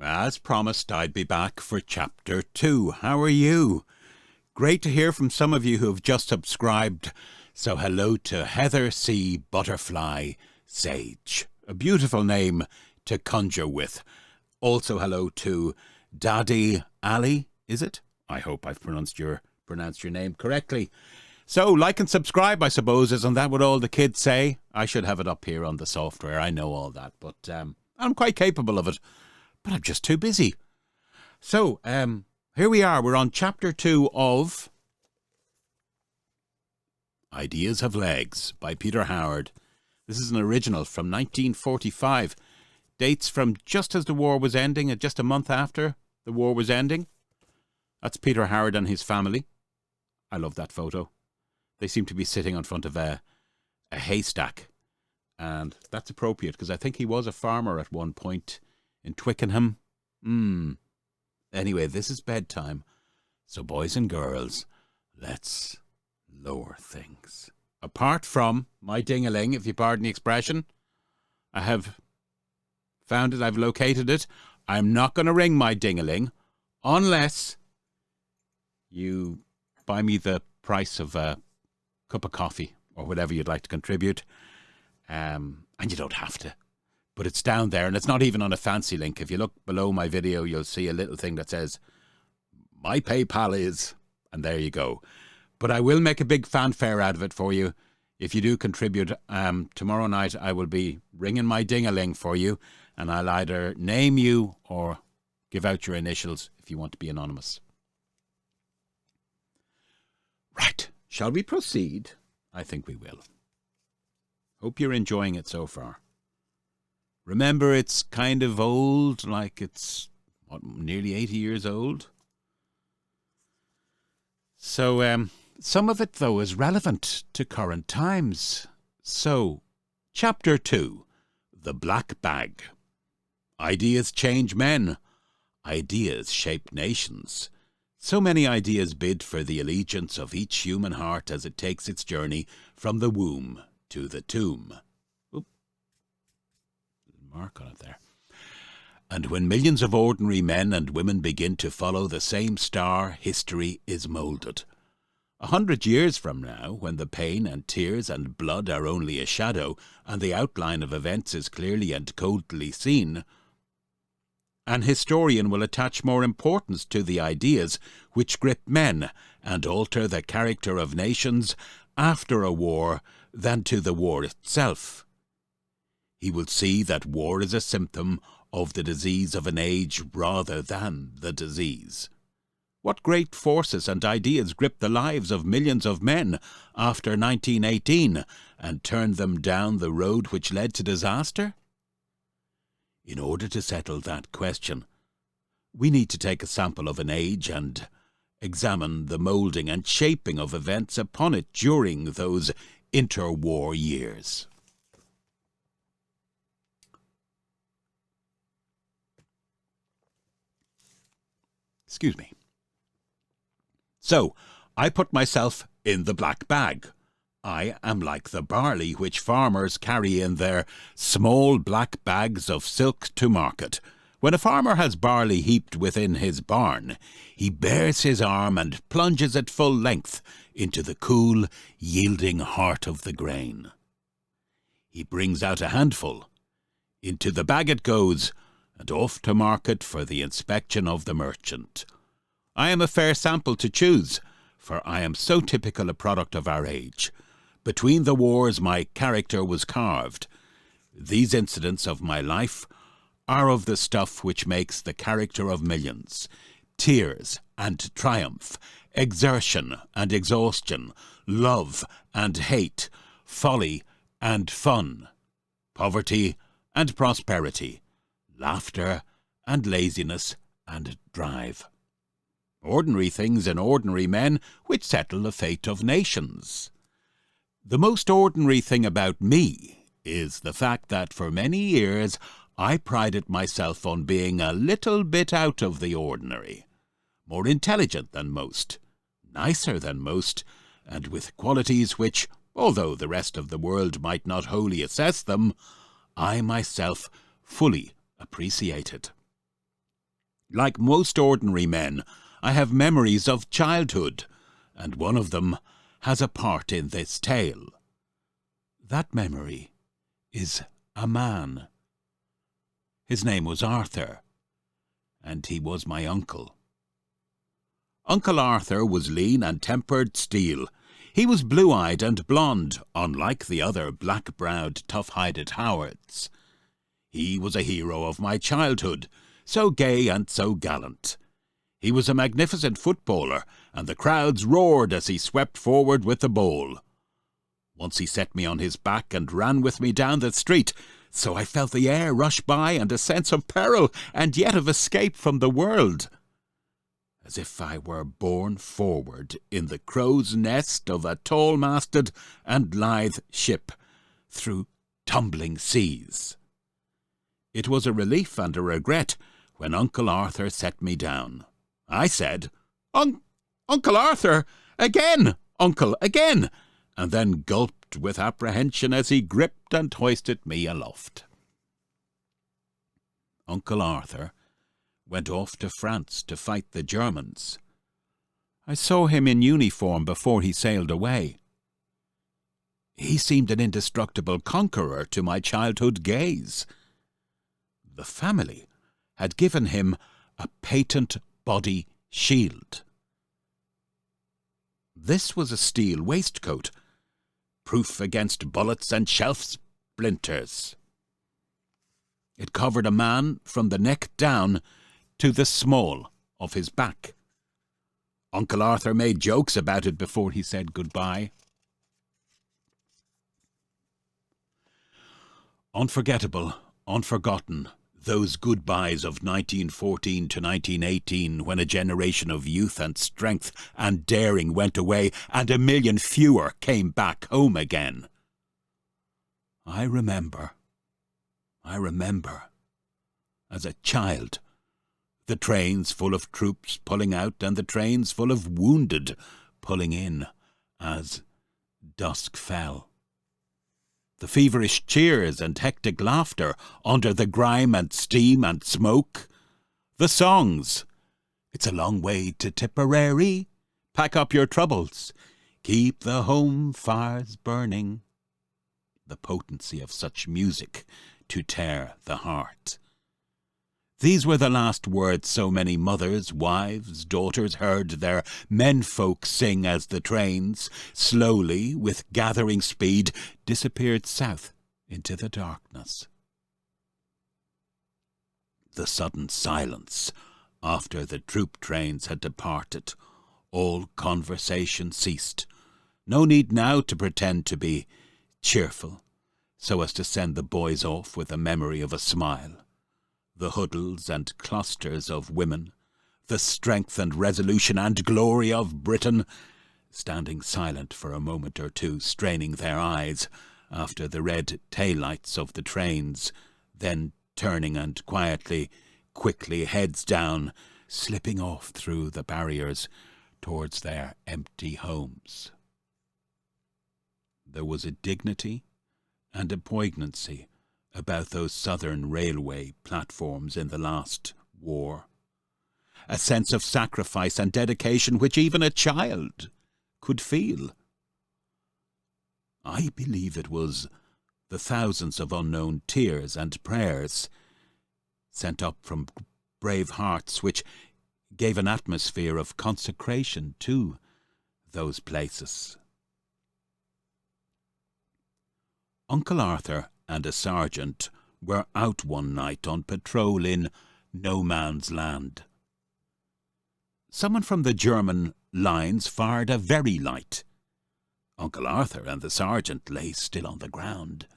As promised, I'd be back for Chapter 2. How are you? Great to hear from some of you who have just subscribed. So hello to Heather C. Butterfly Sage. A beautiful name to conjure with. Also hello to Daddy Ali, is it? I hope I've pronounced your name correctly. So like and subscribe, I suppose. Isn't that what all the kids say? I should have it up here on the software. I know all that, but I'm quite capable of it. But I'm just too busy. So, here we are. We're on Chapter 2 of Ideas Have Legs by Peter Howard. This is an original from 1945. Dates from just as the war was ending and just a month after the war was ending. That's Peter Howard and his family. I love that photo. They seem to be sitting in front of a haystack. And that's appropriate because I think he was a farmer at one point in Twickenham. Anyway, this is bedtime. So boys and girls, let's lower things. Apart from my ding-a-ling, if you pardon the expression, I have found it, I've located it. I'm not going to ring my ding-a-ling unless you buy me the price of a cup of coffee or whatever you'd like to contribute. And you don't have to. But it's down there, and it's not even on a fancy link. If you look below my video, you'll see a little thing that says, my PayPal is, and there you go. But I will make a big fanfare out of it for you. If you do contribute, tomorrow night I will be ringing my ding-a-ling for you, and I'll either name you or give out your initials if you want to be anonymous. Right, shall we proceed? I think we will. Hope you're enjoying it so far. Remember, it's kind of old, like it's, nearly 80 years old? So, some of it, though, is relevant to current times. So, Chapter 2, The Black Bag. Ideas change men. Ideas shape nations. So many ideas bid for the allegiance of each human heart as it takes its journey from the womb to the tomb. Mark on it there. And when millions of ordinary men and women begin to follow the same star, history is moulded. 100 years from now, when the pain and tears and blood are only a shadow, and the outline of events is clearly and coldly seen, an historian will attach more importance to the ideas which grip men and alter the character of nations after a war than to the war itself. He will see that war is a symptom of the disease of an age rather than the disease. What great forces and ideas gripped the lives of millions of men after 1918 and turned them down the road which led to disaster? In order to settle that question, we need to take a sample of an age and examine the moulding and shaping of events upon it during those interwar years. Excuse me. So, I put myself in the black bag. I am like the barley which farmers carry in their small black bags of silk to market. When a farmer has barley heaped within his barn, he bares his arm and plunges it full length into the cool, yielding heart of the grain. He brings out a handful. Into the bag it goes, and off to market for the inspection of the merchant. I am a fair sample to choose, for I am so typical a product of our age. Between the wars my character was carved. These incidents of my life are of the stuff which makes the character of millions. Tears and triumph, exertion and exhaustion, love and hate, folly and fun, poverty and prosperity, laughter and laziness and drive. Ordinary things in ordinary men which settle the fate of nations. The most ordinary thing about me is the fact that for many years I prided myself on being a little bit out of the ordinary, more intelligent than most, nicer than most, and with qualities which, although the rest of the world might not wholly assess them, I myself fully appreciated. Like most ordinary men, I have memories of childhood, and one of them has a part in this tale. That memory is a man. His name was Arthur, and he was my uncle. Uncle Arthur was lean and tempered steel. He was blue-eyed and blonde, unlike the other black-browed, tough-hided Howards. He was a hero of my childhood, so gay and so gallant. He was a magnificent footballer, and the crowds roared as he swept forward with the ball. Once he set me on his back and ran with me down the street, so I felt the air rush by and a sense of peril and yet of escape from the world, as if I were borne forward in the crow's nest of a tall-masted and lithe ship through tumbling seas. It was a relief and a regret when Uncle Arthur set me down. I said, Uncle Arthur, again, Uncle, again!" and then gulped with apprehension as he gripped and hoisted me aloft. Uncle Arthur went off to France to fight the Germans. I saw him in uniform before he sailed away. He seemed an indestructible conqueror to my childhood gaze. The family had given him a patent body shield. This was a steel waistcoat, proof against bullets and shelf splinters. It covered a man from the neck down to the small of his back. Uncle Arthur made jokes about it before he said goodbye. Unforgettable, unforgotten, those goodbyes of 1914 to 1918, when a generation of youth and strength and daring went away and a million fewer came back home again. I remember, as a child, the trains full of troops pulling out and the trains full of wounded pulling in as dusk fell. The feverish cheers and hectic laughter under the grime and steam and smoke. The songs, "It's a long way to Tipperary," "Pack up your troubles," "Keep the home fires burning." The potency of such music to tear the heart. These were the last words so many mothers, wives, daughters heard their menfolk sing as the trains, slowly, with gathering speed, disappeared south into the darkness. The sudden silence after the troop trains had departed, all conversation ceased. No need now to pretend to be cheerful, so as to send the boys off with a memory of a smile. The huddles and clusters of women, the strength and resolution and glory of Britain, standing silent for a moment or two, straining their eyes after the red taillights of the trains, then turning and quickly, heads down, slipping off through the barriers towards their empty homes. There was a dignity and a poignancy about those southern railway platforms in the last war, a sense of sacrifice and dedication which even a child could feel. I believe it was the thousands of unknown tears and prayers sent up from brave hearts which gave an atmosphere of consecration to those places. Uncle Arthur and a sergeant were out one night on patrol in no man's land. Someone from the German lines fired a very light. Uncle Arthur and the sergeant lay still on the ground.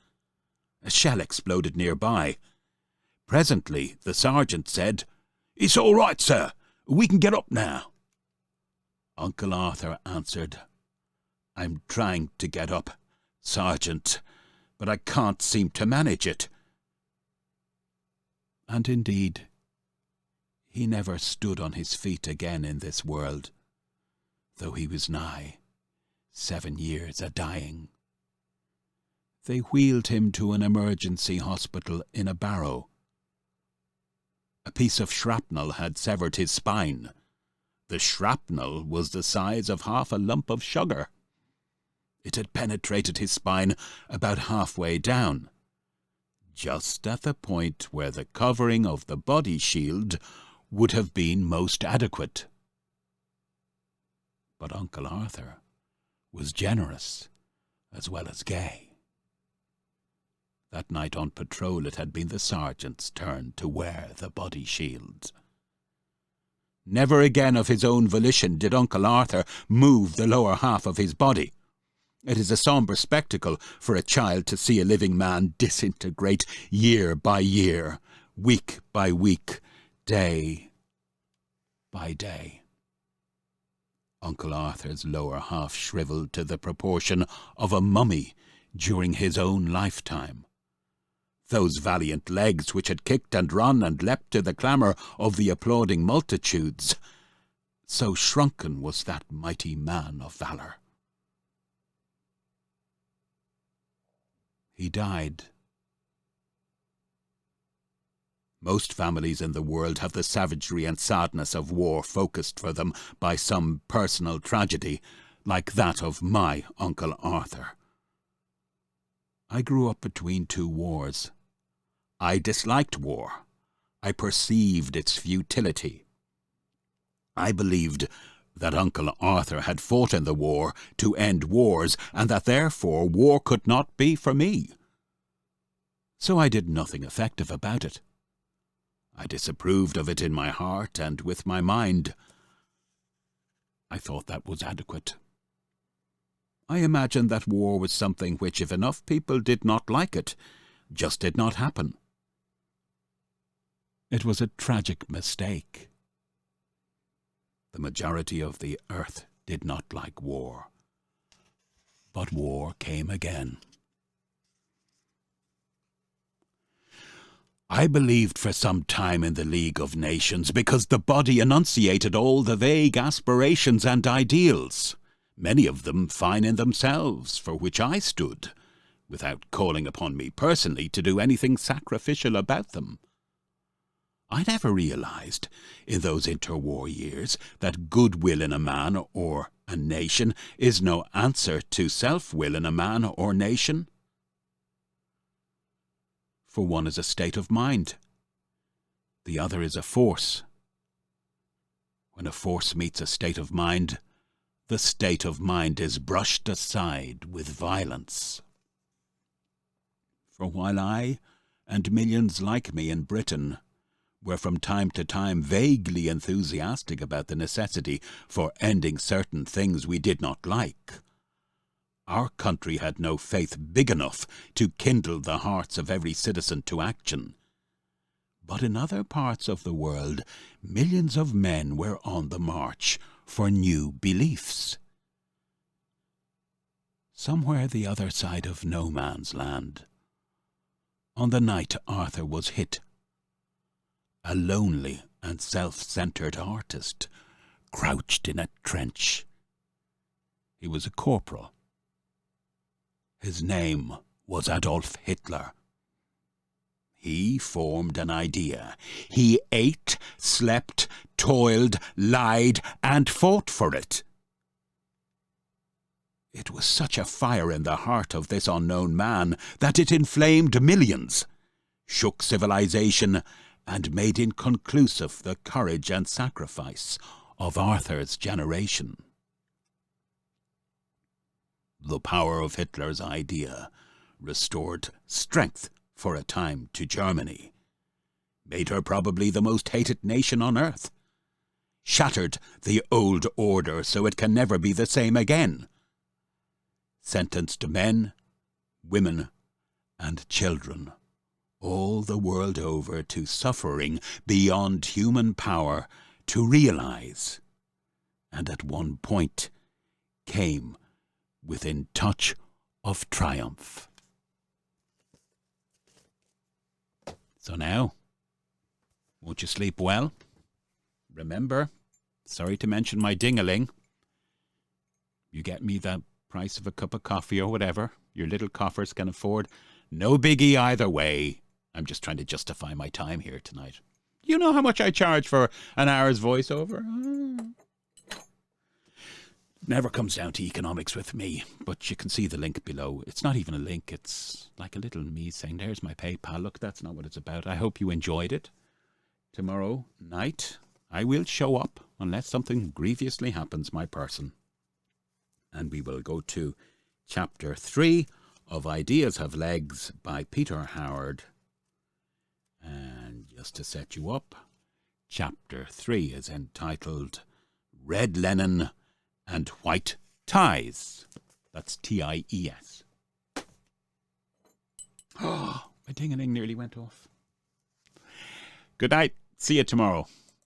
A shell exploded nearby. Presently the sergeant said, "It's all right, sir. We can get up now." Uncle Arthur answered, "I'm trying to get up, Sergeant, but I can't seem to manage it." And indeed, he never stood on his feet again in this world, though he was nigh 7 years a-dying. They wheeled him to an emergency hospital in a barrow. A piece of shrapnel had severed his spine. The shrapnel was the size of half a lump of sugar. It had penetrated his spine about halfway down, just at the point where the covering of the body shield would have been most adequate. But Uncle Arthur was generous as well as gay. That night on patrol it had been the sergeant's turn to wear the body shield. Never again of his own volition did Uncle Arthur move the lower half of his body. It is a sombre spectacle for a child to see a living man disintegrate year by year, week by week, day by day. Uncle Arthur's lower half shriveled to the proportion of a mummy during his own lifetime. Those valiant legs which had kicked and run and leapt to the clamour of the applauding multitudes, so shrunken was that mighty man of valour. He died. Most families in the world have the savagery and sadness of war focused for them by some personal tragedy, like that of my Uncle Arthur. I grew up between two wars. I disliked war. I perceived its futility. I believed that Uncle Arthur had fought in the war to end wars, and that therefore war could not be for me. So I did nothing effective about it. I disapproved of it in my heart and with my mind. I thought that was adequate. I imagined that war was something which, if enough people did not like it, just did not happen. It was a tragic mistake. The majority of the earth did not like war. But war came again. I believed for some time in the League of Nations because the body enunciated all the vague aspirations and ideals, many of them fine in themselves, for which I stood, without calling upon me personally to do anything sacrificial about them. I never realized, in those interwar years, that goodwill in a man or a nation is no answer to self-will in a man or nation. For one is a state of mind, the other is a force. When a force meets a state of mind, the state of mind is brushed aside with violence. For while I, and millions like me in Britain, were from time to time vaguely enthusiastic about the necessity for ending certain things we did not like, our country had no faith big enough to kindle the hearts of every citizen to action. But in other parts of the world, millions of men were on the march for new beliefs. Somewhere the other side of no man's land, on the night Arthur was hit, a lonely and self-centred artist crouched in a trench. He was a corporal. His name was Adolf Hitler. He formed an idea. He ate, slept, toiled, lied, and fought for it. It was such a fire in the heart of this unknown man that it inflamed millions, shook civilization, and made inconclusive the courage and sacrifice of Arthur's generation. The power of Hitler's idea restored strength for a time to Germany, made her probably the most hated nation on earth, shattered the old order so it can never be the same again, sentenced men, women, and children all the world over to suffering beyond human power to realize, and at one point came within touch of triumph. So now, won't you sleep well? Remember, sorry to mention my ding-a-ling, you get me the price of a cup of coffee or whatever your little coffers can afford. No biggie either way. I'm just trying to justify my time here tonight. You know how much I charge for an hour's voiceover? Never comes down to economics with me, but you can see the link below. It's not even a link, it's like a little me saying, there's my PayPal. Look, that's not what it's about. I hope you enjoyed it. Tomorrow night, I will show up, unless something grievously happens, my person. And we will go to Chapter 3 of Ideas Have Legs by Peter Howard. And just to set you up, Chapter 3 is entitled Red Linen and White Ties. That's T-I-E-S. Oh, my ding-a-ling nearly went off. Good night. See you tomorrow.